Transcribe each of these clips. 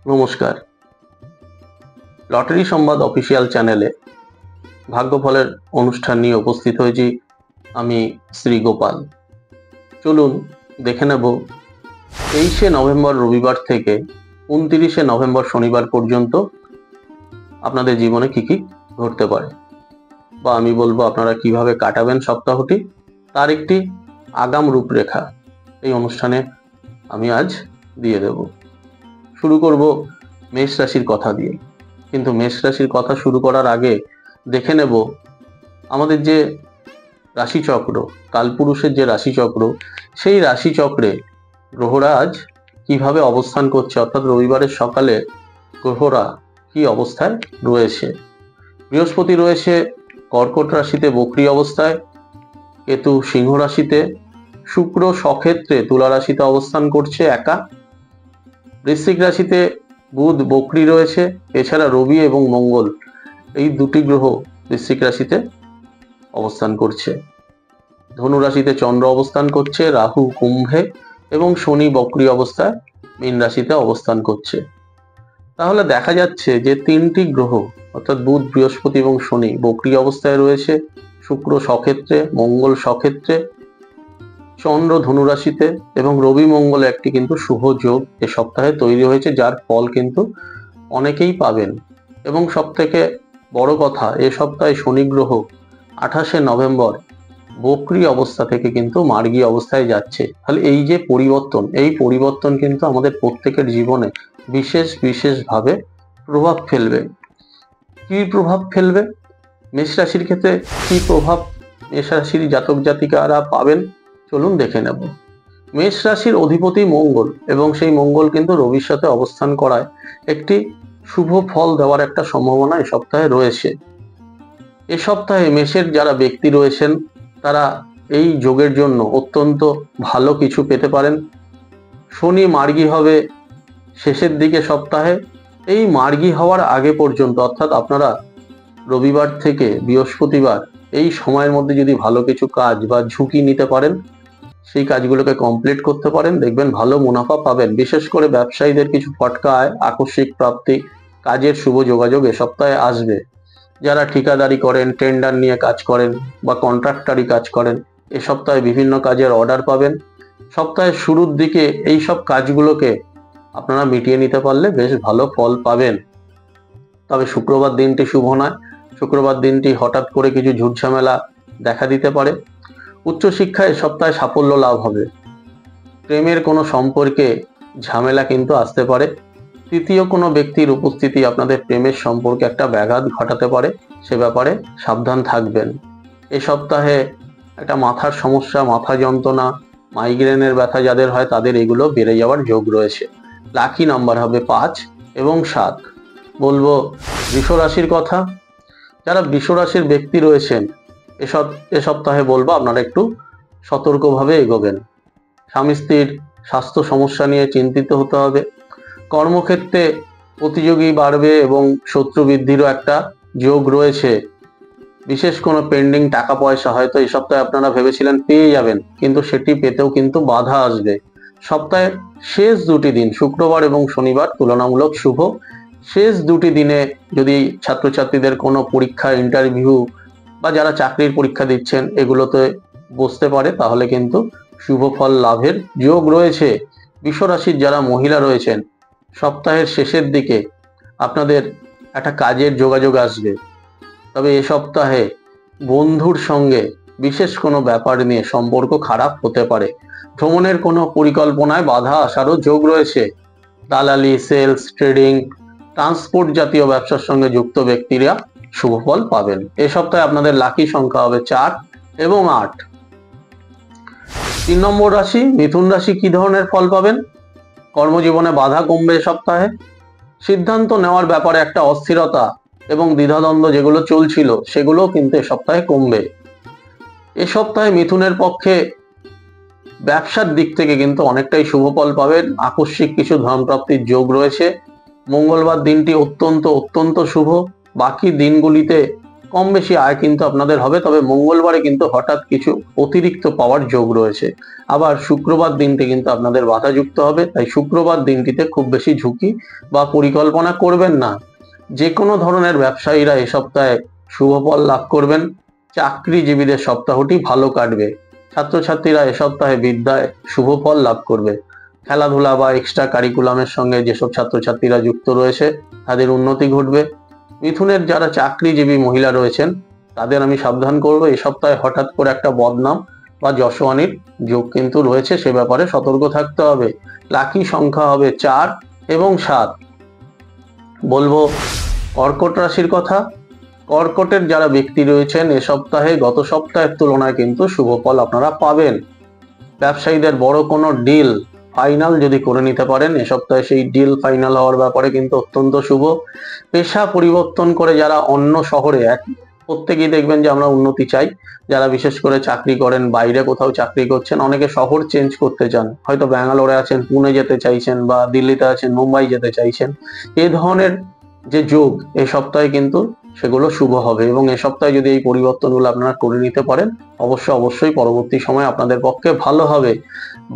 নমস্কার। লটারি সংবাদ অফিসিয়াল চ্যানেলে ভাগ্যফলের অনুষ্ঠান নিয়ে উপস্থিত হয়েছি আমি শ্রী গোপাল। চলুন দেখে নেব 23শে নভেম্বর রবিবার থেকে 29শে নভেম্বর শনিবার পর্যন্ত আপনাদের জীবনে কি কি ঘটতে পারে, বা আমি বলবো আপনারা কিভাবে কাটাবেন সপ্তাহটি, তার একটি আগাম রূপরেখা এই অনুষ্ঠানে আমি আজ দিয়ে দেব। শুরু করব মেষ রাশির কথা দিয়ে, কিন্তু মেষ রাশির কথা শুরু করার আগে দেখে নেব আমাদের যে রাশিচক্র, কালপুরুষের যে রাশিচক্র, সেই রাশিচক্রে গ্রহরা আজ কিভাবে অবস্থান করছে, অর্থাৎ রবিবারের সকালে গ্রহরা কি অবস্থায় রয়েছে। বৃহস্পতি রয়েছে কর্কট রাশিতে বক্রী অবস্থায়, কেতু সিংহ রাশিতে, শুক্র স্বক্ষেত্রে তুলা রাশিতে অবস্থান করছে একা, বৃশ্চিক রাশিতে বুধ বক্রী রয়েছে, এছাড়া রবি এবং মঙ্গল এই দুটি গ্রহ বৃশ্চিক রাশিতে অবস্থান করছে। ধনু রাশিতে চন্দ্র অবস্থান করছে, রাহু কুম্ভে এবং শনি বক্রী অবস্থায় মীন রাশিতে অবস্থান করছে। তাহলে দেখা যাচ্ছে যে তিনটি গ্রহ অর্থাৎ বুধ, বৃহস্পতি এবং শনি বক্রী অবস্থায় রয়েছে, শুক্র স্বক্ষেত্রে, মঙ্গল স্বক্ষেত্রে, চন্দ্র ধনু রাশিতে এবং রবি মঙ্গল একটি কিন্তু শুভ যোগ এ সপ্তাহে তৈরি হয়েছে, যার ফল কিন্তু অনেকেই পাবেন। এবং সব থেকে বড় কথা, এ সপ্তাহে শনি গ্রহ 28শে নভেম্বর বক্রী অবস্থা থেকে কিন্তু মার্গী অবস্থায় যাচ্ছে। তাহলে এই যে পরিবর্তন, এই পরিবর্তন কিন্তু আমাদের প্রত্যেকের জীবনে বিশেষভাবে প্রভাব ফেলবে। কি প্রভাব ফেলবে? মেষ রাশির ক্ষেত্রে কি প্রভাব মেষ রাশির জাতক জাতিকারা পাবেন চলুন দেখে নেব। মেষ রাশির অধিপতি মঙ্গল, এবং সেই মঙ্গল কিন্তু রবির সাথে অবস্থান করায় একটি শুভ ফল দেওয়ার একটা সম্ভাবনা এ সপ্তাহে রয়েছে। এ সপ্তাহে মেষের যারা ব্যক্তি রয়েছেন তারা এই যোগের জন্য অত্যন্ত ভালো কিছু পেতে পারেন। শনি মার্গী হবে শেষের দিকে সপ্তাহে। এই মার্গী হওয়ার আগে পর্যন্ত, অর্থাৎ আপনারা রবিবার থেকে বৃহস্পতিবার এই সময়ের মধ্যে যদি ভালো কিছু কাজ বা ঝুঁকি নিতে পারেন, সেই কাজগুলোকে কমপ্লিট করতে পারেন, দেখবেন ভালো মুনাফা পাবেন। বিশেষ করে ব্যবসায়ীদের কিছু ফটকা আয়, আকস্মিক প্রাপ্তি, কাজের শুভ যোগাযোগ এ সপ্তাহে আসবে। যারা ঠিকাদারি করেন, টেন্ডার নিয়ে কাজ করেন বা কন্ট্রাক্টারি কাজ করেন, এ সপ্তাহে বিভিন্ন কাজের অর্ডার পাবেন। সপ্তাহের শুরুর দিকে এই সব কাজগুলোকে আপনারা মিটিয়ে নিতে পারলে বেশ ভালো ফল পাবেন। তবে শুক্রবার দিনটি শুভ নয়। শুক্রবার দিনটি হঠাৎ করে কিছু ঝুটঝামেলা দেখা দিতে পারে। উচ্চশিক্ষায় সপ্তাহে সাফল্য লাভ হবে। প্রেমের কোনো সম্পর্কে ঝামেলা কিন্তু আসতে পারে। তৃতীয় কোনো ব্যক্তির উপস্থিতি আপনাদের প্রেমের সম্পর্কে একটা ব্যাঘাত ঘটাতে পারে, সে ব্যাপারে সাবধান থাকবেন। এ সপ্তাহে একটা মাথার সমস্যা, মাথা যন্ত্রণা, মাইগ্রেনের ব্যথা যাদের হয় তাদের এগুলো বেড়ে যাওয়ার যোগ রয়েছে। লাকি নাম্বার হবে 5 এবং 7। বলবো বৃষ রাশির কথা। যারা বৃষ রাশির ব্যক্তি রয়েছেন এ সপ্তাহে বলবো আপনারা একটু সতর্কভাবে এগোবেন। স্বামী স্ত্রীর স্বাস্থ্য সমস্যা নিয়ে চিন্তিত হতে হবে। কর্মক্ষেত্রে প্রতিযোগী বাড়বে এবং শত্রু বৃদ্ধিরও একটা যোগ রয়েছে। বিশেষ কোনো পেন্ডিং টাকা পয়সা হয়তো এই সপ্তাহে আপনারা ভেবেছিলেন পেয়ে যাবেন, কিন্তু সেটি পেতেও কিন্তু বাধা আসবে। সপ্তাহের শেষ দুটি দিন, শুক্রবার এবং শনিবার, তুলনামূলক শুভ। শেষ দুটি দিনে যদি ছাত্রছাত্রীদের কোনো পরীক্ষা, ইন্টারভিউ বা যারা চাকরির পরীক্ষা দিচ্ছেন এগুলোতে বসতে পারে, তাহলে কিন্তু শুভ ফল লাভের যোগ রয়েছে। বৃষ রাশির যারা মহিলা রয়েছেন, সপ্তাহের শেষের দিকে আপনাদের একটা কাজের যোগাযোগ আসবে। তবে এ সপ্তাহে বন্ধুর সঙ্গে বিশেষ কোনো ব্যাপার নিয়ে সম্পর্ক খারাপ হতে পারে। ভ্রমণের কোনো পরিকল্পনায় বাধা আসারও যোগ রয়েছে। দালালি, সেলস, ট্রেডিং, ট্রান্সপোর্ট জাতীয় ব্যবসার সঙ্গে যুক্ত ব্যক্তিরা শুভ ফল পাবেন। এ সপ্তাহে আপনাদের লাকি সংখ্যা হবে 4 এবং 8। 3 নম্বর রাশি মিথুন রাশি। কি ধরনের ফল পাবেন? কর্মজীবনে বাধা কমবে এ সপ্তাহে। সিদ্ধান্ত নেওয়ার ব্যাপারে একটা অস্থিরতা এবং দ্বিধাদ্বন্দ্ব যেগুলো চলছিল সেগুলো কিন্তু এ সপ্তাহে কমবে। এ সপ্তাহে মিথুনের পক্ষে ব্যবসার দিক থেকে কিন্তু অনেকটাই শুভ ফল পাবেন। আকস্মিক কিছু ধনপ্রাপ্তির যোগ রয়েছে। মঙ্গলবার দিনটি অত্যন্ত শুভ। বাকি দিনগুলিতে কম বেশি আয় কিন্তু আপনাদের হবে। তবে মঙ্গলবারে কিন্তু হঠাৎ কিছু অতিরিক্ত পাওয়ার যোগ রয়েছে। আবার শুক্রবার দিনটি কিন্তু আপনাদের বাধাযুক্ত হবে, তাই শুক্রবার দিনটিতে খুব বেশি ঝুঁকি বা পরিকল্পনা করবেন না। যে কোনো ধরনের ব্যবসায়ীরা এ সপ্তাহে শুভ ফল লাভ করবেন। চাকরিজীবীদের সপ্তাহটি ভালো কাটবে। ছাত্রছাত্রীরা এ সপ্তাহে বিদ্যায় শুভ ফল লাভ করবে। খেলাধুলা বা এক্সট্রা কারিকুলামের সঙ্গে যেসব ছাত্রছাত্রীরা যুক্ত রয়েছে তাদের উন্নতি ঘটবে। মিথুনের যারা চাকরিজীবী মহিলা রয়েছেন তাদের আমি সাবধান করব, এই সপ্তাহে হঠাৎ করে একটা বদনাম বা যশোয়ানির যোগ কিন্তু রয়েছে, সে ব্যাপারে সতর্ক থাকতে হবে। লাকি সংখ্যা হবে 4 এবং 7। বলবো কর্কট রাশির কথা। কর্কটের যারা ব্যক্তি রয়েছেন এ সপ্তাহে গত সপ্তাহের তুলনায় কিন্তু শুভ ফল আপনারা পাবেন। ব্যবসায়ীদের বড় কোনো ডিল ফাইনাল যদি করে নিতে পারেন এ সপ্তাহে সেই ডিল ফাইনাল হওয়ার ব্যাপারে কিন্তু অত্যন্ত শুভ। পেশা পরিবর্তন করে যারা অন্য শহরে, প্রত্যেকেই দেখবেন যে আমরা উন্নতি চাই, যারা বিশেষ করে চাকরি করেন, বাইরে কোথাও চাকরি করছেন, অনেকে শহর চেঞ্জ করতে চান, হয়তো ব্যাঙ্গালোরে আছেন, পুনে যেতে চাইছেন, বা দিল্লিতে আছেন, মুম্বাই যেতে চাইছেন। এই ধরনের যে যোগ এই সপ্তাহে কিন্তু সেগুলো শুভ হবে, এবং এ সপ্তাহে যদি এই পরিবর্তনগুলো আপনারা করে নিতে পারেন অবশ্যই পরবর্তী সময় আপনাদের পক্ষে ভালো হবে।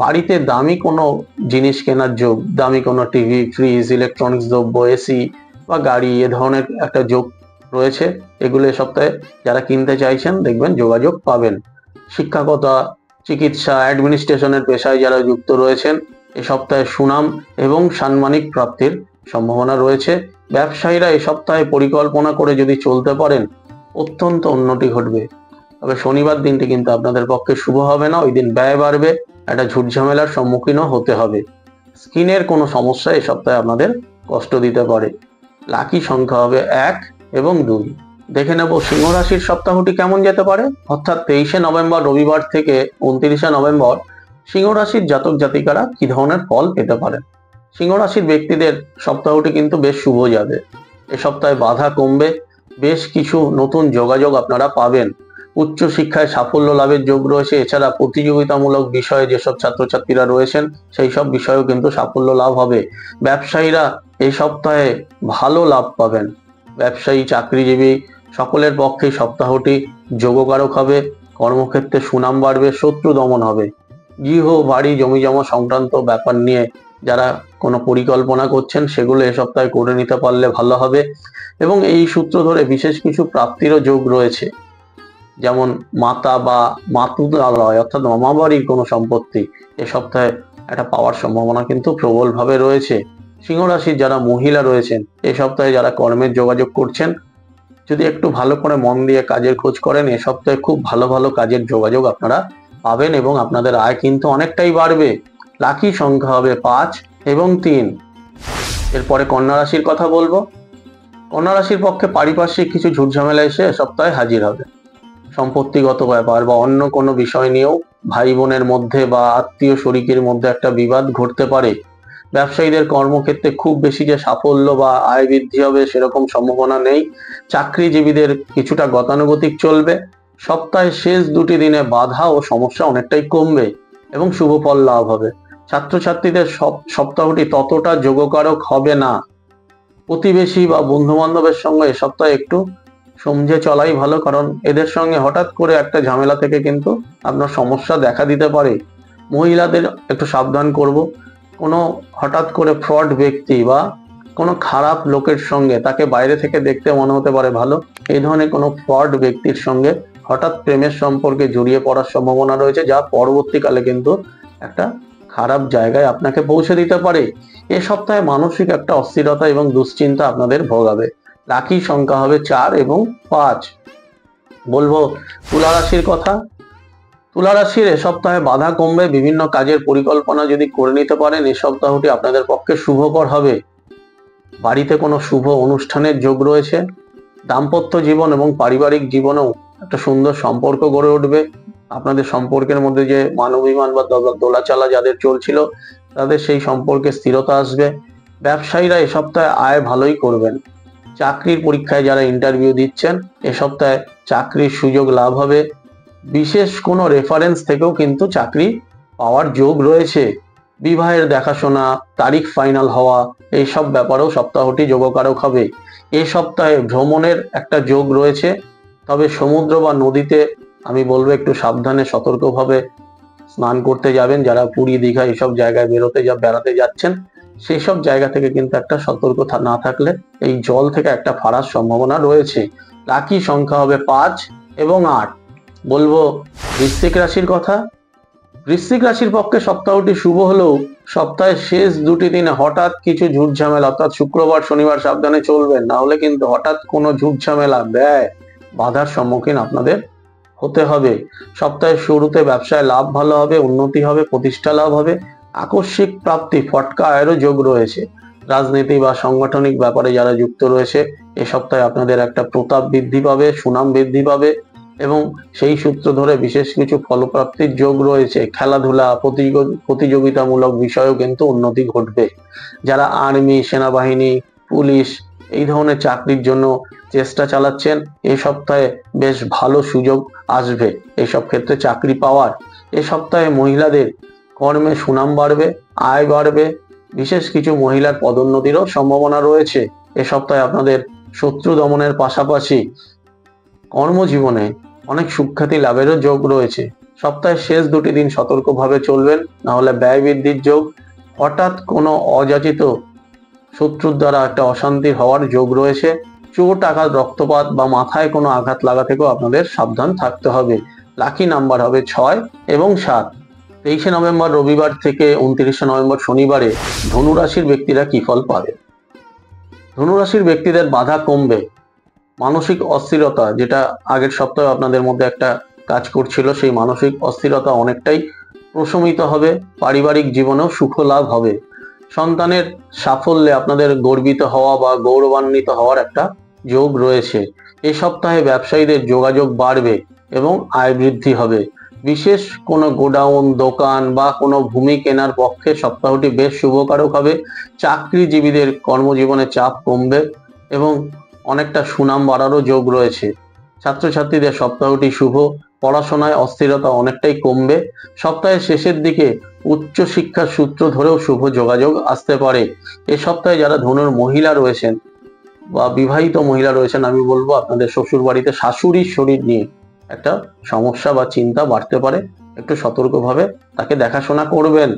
বাড়িতে দামি কোনো জিনিস কেনার যোগ, দামি কোনো টিভি, ফ্রিজ, ইলেকট্রনিক্স দ্রব্য, এসি বা গাড়ি, এ ধরনের একটা যোগ রয়েছে। এগুলো এ সপ্তাহে যারা কিনতে চাইছেন দেখবেন যোগাযোগ পাবেন। শিক্ষকতা, চিকিৎসা, অ্যাডমিনিস্ট্রেশনের পেশায় যারা যুক্ত রয়েছেন এ সপ্তাহে সুনাম এবং সাম্মানিক প্রাপ্তির সম্ভাবনা রয়েছে। ব্যবসায়ীরা এই সপ্তাহে পরিকল্পনা করে যদি চলতে পারেন অত্যন্ত উন্নতি ঘটবে। তবে শনিবার দিনটি কিন্তু আপনাদের পক্ষে শুভ হবে না, ওই দিন ব্যয় বাড়বে, একটা ঝুটঝামেলার সম্মুখীনও হতে হবে। স্কিনের কোনো সমস্যা এই সপ্তাহে আপনাদের কষ্ট দিতে পারে। লাকি সংখ্যা হবে 1 এবং 2। দেখে নেব সিংহ রাশির সপ্তাহটি কেমন যেতে পারে। অর্থাৎ 23শে নভেম্বর রবিবার থেকে 29শে নভেম্বর সিংহ রাশির জাতক জাতিকারা কি ধরনের ফল পেতে পারেন। সিংহ রাশির ব্যক্তিদের সপ্তাহটি কিন্তু বেশ শুভ যাবে। এ সপ্তাহে বাধা কমবে, বেশ কিছু নতুন যোগাযোগ আপনারা পাবেন। উচ্চ শিক্ষায় সাফল্য লাভের যোগ রয়েছে। এছাড়া প্রতিযোগিতামূলক বিষয়ে যেসব ছাত্রছাত্রীরা রয়েছেন সেই সব বিষয়েও কিন্তু সাফল্য লাভ হবে। ব্যবসায়ীরা এই সপ্তাহে ভালো লাভ পাবেন। ব্যবসায়ী, চাকরিজীবী সকলের পক্ষে সপ্তাহটি যোগকারক হবে। কর্মক্ষেত্রে সুনাম বাড়বে, শত্রু দমন হবে। গৃহ, বাড়ি, জমিজমা সংক্রান্ত ব্যাপার নিয়ে যারা কোনো পরিকল্পনা করছেন সেগুলো এ সপ্তাহে করে নিতে পারলে ভালো হবে। এবং এই সূত্র ধরে বিশেষ কিছু প্রাপ্তিরও যোগ রয়েছে, যেমন মাতা বা মাতুলালয় অর্থাৎ মামাবাড়ির কোনো সম্পত্তি এ সপ্তাহে একটা পাওয়ার সম্ভাবনা কিন্তু প্রবলভাবে রয়েছে। সিংহ রাশির যারা মহিলা রয়েছেন এ সপ্তাহে যারা কর্মের যোগাযোগ করছেন, যদি একটু ভালো করে মন দিয়ে কাজের খোঁজ করেন এ সপ্তাহে খুব ভালো ভালো কাজের যোগাযোগ আপনারা পাবেন এবং আপনাদের আয় কিন্তু অনেকটাই বাড়বে। লাকি সংখ্যা হবে 5 এবং 3। এরপরে কন্যা রাশির কথা বলবো। কন্যা রাশির পক্ষে পারিপার্শ্বিক কিছু ঝুটঝামেলা এসে সপ্তাহে হাজির হবে। সম্পত্তিগত ব্যাপার বা অন্য কোনো বিষয় নিয়েও ভাই বোনের মধ্যে বা আত্মীয় শরিকের মধ্যে একটা বিবাদ ঘটতে পারে। ব্যবসায়ীদের কর্মক্ষেত্রে খুব বেশি যে সাফল্য বা আয় বৃদ্ধি হবে সেরকম সম্ভাবনা নেই। চাকরিজীবীদের কিছুটা গতানুগতিক চলবে। সপ্তাহের শেষ 2টি দিনে বাধা ও সমস্যা অনেকটাই কমবে এবং শুভ ফল লাভ হবে। ছাত্রছাত্রীদের সপ্তাহটি ততটা যোগকারক হবে না। প্রতিবেশী বা বন্ধু বান্ধবের সঙ্গে এ সপ্তাহে একটু সমঝে চলাই ভালো, কারণ এদের সঙ্গে হঠাৎ করে একটা ঝামেলা থেকে কিন্তু আপনার সমস্যা দেখা দিতে পারে। মহিলাদের একটু সাবধান করব, কোনো হঠাৎ করে ফ্রড ব্যক্তি বা কোনো খারাপ লোকের সঙ্গে, তাকে বাইরে থেকে দেখতে মনে হতে পারে ভালো, এই ধরনের কোনো ফ্রড ব্যক্তির সঙ্গে হঠাৎ প্রেমের সম্পর্কে জড়িয়ে পড়ার সম্ভাবনা রয়েছে, যা পরবর্তীকালে কিন্তু একটা খারাপ জায়গায় আপনাকে পৌঁছে দিতে পারে। এ সপ্তাহে মানসিক একটা অস্থিরতা এবং দুশ্চিন্তা আপনাদের ভোগাবে। লাকি সংখ্যা হবে 4 এবং 5। বলবো তুলা রাশির কথা। তুলা রাশির এ সপ্তাহে বাধা কমবে। বিভিন্ন কাজের পরিকল্পনা যদি করে নিতে পারেন এ সপ্তাহটি আপনাদের পক্ষে শুভকর হবে। বাড়িতে কোনো শুভ অনুষ্ঠানের যোগ রয়েছে। দাম্পত্য জীবন এবং পারিবারিক জীবনেও একটা সুন্দর সম্পর্ক গড়ে উঠবে। আপনাদের সম্পর্কের মধ্যে যে মানবিমান বা দোলাচালা যাদের চলছিল তাদের সেই সম্পর্কে স্থিরতা আসবে। ব্যবসায়ীরা এ সপ্তাহে আয় ভালোই করবেন। চাকরির পরীক্ষায় যারা ইন্টারভিউ দিচ্ছেন এ সপ্তাহে চাকরির সুযোগ লাভ হবে। বিশেষ কোনো রেফারেন্স থেকেও কিন্তু চাকরি পাওয়ার যোগ রয়েছে। বিবাহের দেখাশোনা, তারিখ ফাইনাল হওয়া, এই সব ব্যাপারেও সপ্তাহটি যোগকারক হবে। এ সপ্তাহে ভ্রমণের একটা যোগ রয়েছে। তবে সমুদ্র বা নদীতে আমি বলবো একটু সাবধানে সতর্কভাবে স্নান করতে যাবেন। যারা পুরী দীঘা এইসব জায়গায় বেড়াতে যাচ্ছেন, সেই সব জায়গা থেকে কিন্তু একটা সতর্ক না থাকলে এই জল থেকে একটা ফাড়ার সম্ভাবনা রয়েছে। লাকি সংখ্যা হবে 5 এবং 8। বলবো বৃশ্চিক রাশির কথা। বৃশ্চিক রাশির পক্ষে সপ্তাহটি শুভ হলেও সপ্তাহের শেষ দুটি দিনে হঠাৎ কিছু ঝুটঝামেলা, অর্থাৎ শুক্রবার শনিবার সাবধানে চলবেন, না হলে কিন্তু হঠাৎ কোনো ঝুটঝামেলা, ব্যয়, বাধার সম্মুখীন আপনাদের হতে হবে। সপ্তাহের শুরুতে ব্যবসায় লাভ ভালো হবে, উন্নতি হবে, প্রতিষ্ঠা লাভ হবে, আকস্মিক প্রাপ্তি, ফটকা আয়েরও যোগ রয়েছে। রাজনীতি বা সাংগঠনিক ব্যাপারে যারা যুক্ত রয়েছে, এ সপ্তাহে আপনাদের একটা প্রতাপ বৃদ্ধি পাবে, সুনাম বৃদ্ধি পাবে এবং সেই সূত্র ধরে বিশেষ কিছু ফলপ্রাপ্তির যোগ রয়েছে। খেলাধুলা, প্রতিযোগিতামূলক বিষয়েও কিন্তু উন্নতি ঘটবে। যারা আর্মি, সেনাবাহিনী, পুলিশ এই ধরনের চাকরির জন্য চেষ্টা চালাচ্ছেন, এই সপ্তাহে বেশ ভালো সুযোগ আসবে এইসব ক্ষেত্রে চাকরি পাওয়ার। এ সপ্তাহে মহিলাদের কর্মে সুনাম বাড়বে, আয় বাড়বে, বিশেষ কিছু মহিলার পদোন্নতিরও সম্ভাবনা রয়েছে। এ সপ্তাহে আপনাদের শত্রু দমনের পাশাপাশি কর্মজীবনে অনেক সুখ্যাতি লাভেরও যোগ রয়েছে। সপ্তাহের শেষ দুটি দিন সতর্কভাবে চলবেন, না হলে ব্যয় বৃদ্ধির যোগ, হঠাৎ কোনো অযাচিত শত্রুর দ্বারা একটা অশান্তি হওয়ার যোগ রয়েছে। চোট, আঘাত, রক্তপাত বা মাথায় কোনো আঘাত লাগা থেকেও আপনাদের সাবধান থাকতে হবে। লাকি নাম্বার হবে 6 এবং 7। 23 নভেম্বর রবিবার থেকে 29 নভেম্বর শনিবারে ধনুরাশির ব্যক্তিরা কি ফল পাবে? ধনুরাশির ব্যক্তিদের বাধা কমবে, মানসিক অস্থিরতা, যেটা আগের সপ্তাহে আপনাদের মধ্যে একটা কাজ করছিল, সেই মানসিক অস্থিরতা অনেকটাই প্রশমিত হবে। পারিবারিক জীবনেও সুখ লাভ হবে। সন্তানের সাফল্যে আপনাদের গর্বিত হওয়া বা গৌরবান্বিত হওয়ার একটা যোগ রয়েছে। এই সপ্তাহে ব্যবসায়ীদের যোগাযোগ বাড়বে এবং আয় বৃদ্ধি হবে। বিশেষ কোনো গোডাউন, দোকান বা কোনো ভূমি কেনার পক্ষে সপ্তাহটি বেশ শুভকারক হবে। চাকরিজীবীদের কর্মজীবনে চাপ কমবে এবং অনেকটা সুনাম বাড়ারও যোগ রয়েছে। ছাত্রছাত্রীদের সপ্তাহটি শুভ, পড়াশোনায় অস্থিরতা অনেকটাই কমবে। সপ্তাহের শেষের দিকে উচ্চ শিক্ষার সূত্র ধরেও শুভ যোগাযোগ আসতে পারে। এ সপ্তাহে যারা ধনুর মহিলা রয়েছেন বা বিবাহিত মহিলা রয়েছেন, আমি বলবো আপনাদের শ্বশুর বাড়িতে শাশুড়ির শরীর নিয়ে একটা সমস্যা বা চিন্তা বাড়তে পারে, একটু সতর্কভাবে তাকে দেখাশোনা করবেন।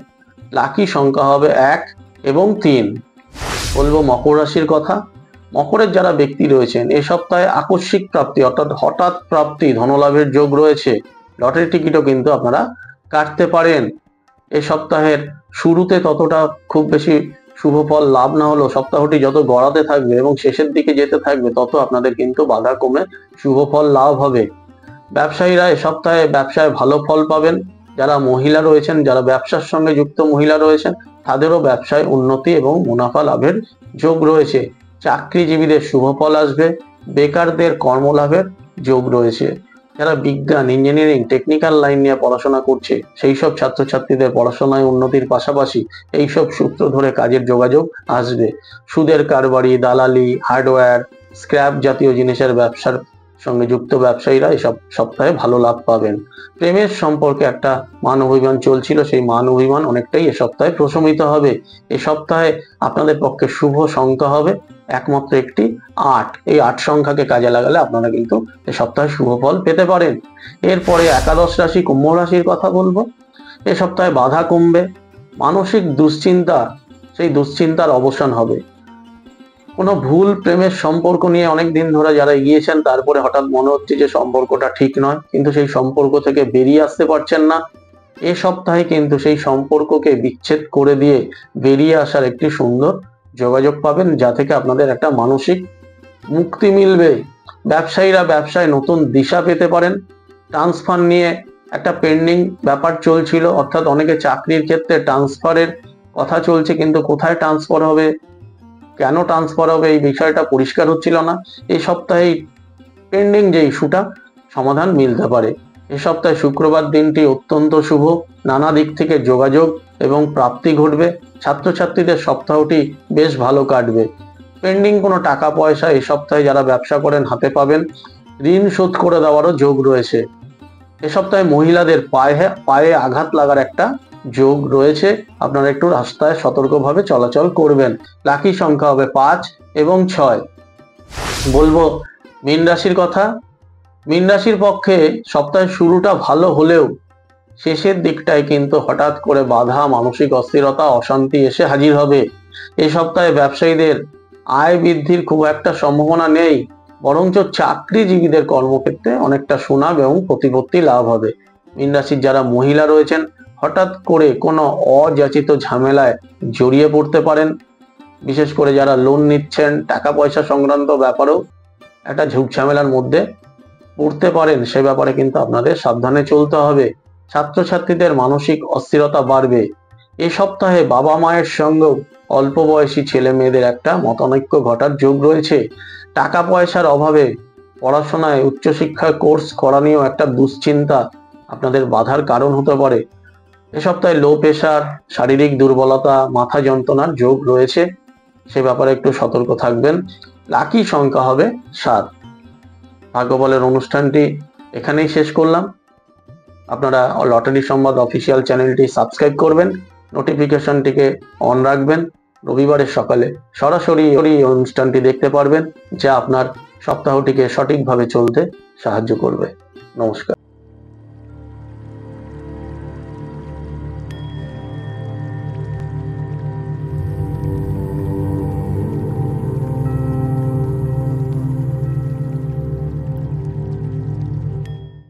লাকি সংখ্যা হবে 1 এবং 3। বলবো মকর রাশির কথা। মকরের যারা ব্যক্তি রয়েছেন, এ সপ্তাহে আকস্মিক প্রাপ্তি, অর্থাৎ হঠাৎ প্রাপ্তি, ধনলাভের যোগ রয়েছে। লটারি টিকিটও কিন্তু আপনারা কাটতে পারেন। এ সপ্তাহের শুরুতে ততটা খুব বেশি শুভ ফল লাভ না হলেও সপ্তাহটি যত গড়াতে থাকবে এবং শেষের দিকে যেতে থাকবে, তত আপনাদের কিন্তু বাধা কমে শুভ ফল লাভ হবে। ব্যবসায়ীরা এ সপ্তাহে ব্যবসায় ভালো ফল পাবেন। যারা মহিলা রয়েছেন, যারা ব্যবসার সঙ্গে যুক্ত মহিলা রয়েছেন, তাদেরও ব্যবসায় উন্নতি এবং মুনাফা লাভের যোগ রয়েছে। চাকরিজীবীদের শুভ ফল আসবে। বেকারদের কর্মলাভের যোগ রয়েছে। যারা বিজ্ঞান, ইঞ্জিনিয়ারিং, টেকনিক্যাল লাইন নিয়ে পড়াশোনা করছে, সেই সব ছাত্রছাত্রীদের পড়াশোনায় উন্নতির পাশাপাশি এইসব সূত্র ধরে কাজের যোগাযোগ আসবে। সুদের কারবারি, দালালি, হার্ডওয়্যার, স্ক্র্যাপ জাতীয় জিনিসের ব্যবসার সঙ্গে যুক্ত ব্যবসায়ীরা এসব সপ্তাহে ভালো লাভ পাবেন। প্রেমের সম্পর্কে একটা মান অভিমান চলছিল, সেই মান অভিমান অনেকটাই এ সপ্তাহে প্রশমিত হবে। এ সপ্তাহে আপনাদের পক্ষে শুভ সংখ্যা হবে একমাত্র একটি 8। এই 8 সংখ্যাকে কাজে লাগালে আপনারা কিন্তু এ সপ্তাহে শুভ ফল পেতে পারেন। এরপরে একাদশ রাশি কুম্ভ রাশির কথা বলবো। এ সপ্তাহে বাধা কমবে, মানসিক দুশ্চিন্তা, সেই দুশ্চিন্তার অবসান হবে। কোনো ভুল প্রেমের সম্পর্ক নিয়ে অনেক দিন ধরে যারা এগিয়েছেন, তারপরে হঠাৎ মনে হচ্ছে যে সম্পর্কটা ঠিক নয়, কিন্তু সেই সম্পর্ক থেকে বেরিয়ে আসতে পারছেন না। এ সপ্তাহে কিন্তু সেই সম্পর্ককে বিচ্ছেদ করে দিয়ে বেরিয়ে আসার একটি সুন্দর যোগাযোগ পাবেন, যা থেকে আপনাদের একটা মানসিক মুক্তি মিলবে। ব্যবসায়ীরা ব্যবসায় নতুন দিশা পেতে পারেন। ট্রান্সফার নিয়ে একটা পেন্ডিং ব্যাপার চলছিল, অর্থাৎ অনেকে চাকরির ক্ষেত্রে ট্রান্সফারের কথা চলছে, কিন্তু কোথায় ট্রান্সফার হবে, কেন ট্রান্সফার হবে, এই বিষয়টা পরিষ্কার হচ্ছিল না। এই সপ্তাহে পেন্ডিং যে ইস্যুটা সমাধান মিলতে পারে। এ সপ্তাহে শুক্রবার দিনটি অত্যন্ত শুভ, নানা দিক থেকে যোগাযোগ এবং প্রাপ্তি ঘটবে। ছাত্রছাত্রীদের সপ্তাহটি বেশ ভালো কাটবে। পেন্ডিং কোনো টাকা পয়সা এই সপ্তাহে যারা ব্যবসা করেন হাতে পাবেন। ঋণ শোধ করে দেওয়ারও যোগ রয়েছে। এ সপ্তাহে মহিলাদের পায়ে আঘাত লাগার একটা যোগ রয়েছে, আপনারা একটু রাস্তায় সতর্কভাবে চলাচল করবেন। লাকি সংখ্যা হবে 5 এবং 6। বলবো মীন রাশির কথা। মীন রাশির পক্ষে সপ্তাহের শুরুটা ভালো হলেও শেষের দিকটায় কিন্তু হঠাৎ করে বাধা, মানসিক অস্থিরতা, অশান্তি এসে হাজির হবে। এই সপ্তাহে ব্যবসায়ীদের আয় বৃদ্ধির খুব একটা সম্ভাবনা নেই, বরঞ্চ চাকরিজীবীদের কর্মক্ষেত্রে অনেকটা সুনাম এবং প্রতিপত্তি লাভ হবে। মীন রাশির যারা মহিলা রয়েছেন হঠাৎ করে কোনো অযাচিত ঝামেলায় জড়িয়ে পড়তে পারেন। বিশেষ করে যারা লোন নিচ্ছেন, টাকা পয়সা সংক্রান্ত ব্যাপারেও একটা ঝুঁক ঝামেলার মধ্যে পড়তে পারেন, সে ব্যাপারে কিন্তু আপনাদের সাবধানে চলতে হবে। ছাত্রছাত্রীদের মানসিক অস্থিরতা বাড়বে। এই সপ্তাহে বাবা মায়ের সঙ্গেও অল্প বয়সী ছেলে মেয়েদের একটা মতানৈক্য ঘটার যোগ রয়েছে। টাকা পয়সার অভাবে পড়াশোনায় উচ্চশিক্ষার কোর্স করা নিয়েও একটা দুশ্চিন্তা আপনাদের বাধার কারণ হতে পারে। এ সপ্তাহে লো প্রেশার, শারীরিক দুর্বলতা, মাথা যন্ত্রণার যোগ রয়েছে, সে ব্যাপারে একটু সতর্ক থাকবেন। লাকি সংখ্যা হবে 7। ভাগ্যবলের অনুষ্ঠানটি এখানেই শেষ করলাম। আপনারা লটারি সংবাদ অফিসিয়াল চ্যানেলটি সাবস্ক্রাইব করবেন, নোটিফিকেশনটিকে অন রাখবেন। রবিবারের সকালে সরাসরি এই অনুষ্ঠানটি দেখতে পারবেন, যা আপনার সপ্তাহটিকে সঠিকভাবে চলতে সাহায্য করবে। নমস্কার।